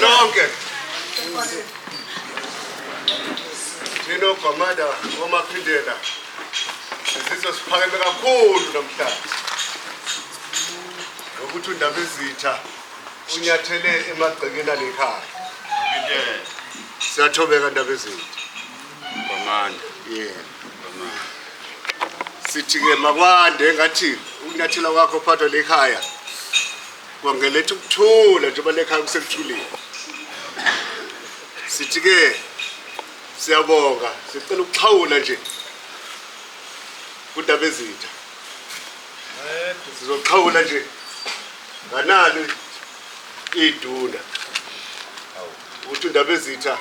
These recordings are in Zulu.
Lonke Sino Komanda oMaphindela sizizwe siphakeme kakhulu namhlanje ngokuthi undaba ezitha unyathele emagcekeni alekhaya siyathobeka ndaba ezitha Komanda Komanda sithi ke makwande ngathi unyathela wakho phatho lekhaya kwangeletha ukuthula njengoba lekhaya kusekuthulile sithi ke siyabonga sicela ukuxhawula nje kundaba ezitha sizoxhawula nje nganalo iduna uthi undaba ezitha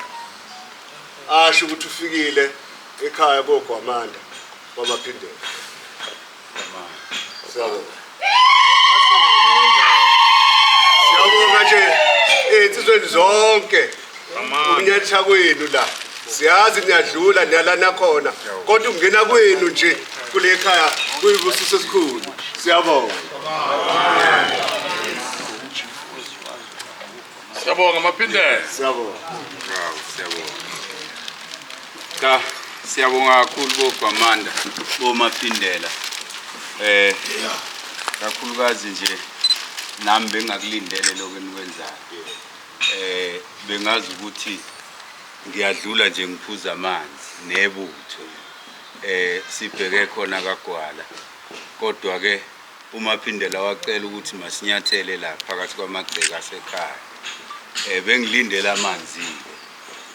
asho ukuthi ufikile ekhaya koGwamanda kwaMaphindela siyabonga nje insizweni zonke ukunyathela kwenu la siyazi niyadlula niyalana khona kodwa ungena kwenu nje kule ekhaya kuyibusiso esikhulu siyabonga Siyabonga Maphindela siyabonga Cha siyabonga kakhulu boGwamanda boMaphindela kakhulukazi nje nami bengakulindele lokho enikwenzayo bengazi ukuthi ngiyadlula nje ngiphuza amanzi nebutho sibheke khona kaGwala kodwa ke uMaphindela wacela ukuthi masinyathele la phakathi kwamagceke asekhaya bengilindele amanzi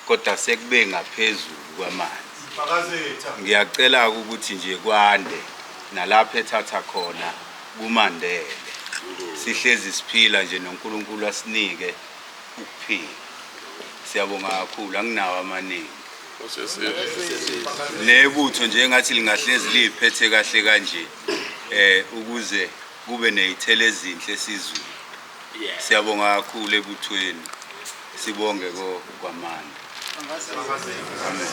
kodwa sekube ngaphezulu kwamanzi ngiyacela ukuthi nje kwande nalapha ethatha khona kumandele sihlezi siphila nje noNkulunkulu asinike ukuphila siyabonga kakhulu anginawo amaningi nebutho nje ngathi lingahlezi liphethe kahle kanje ukuze kube nezithelo ezinhle sizwe siyabonga kakhulu ebuthweni sibonge koGwamanda amen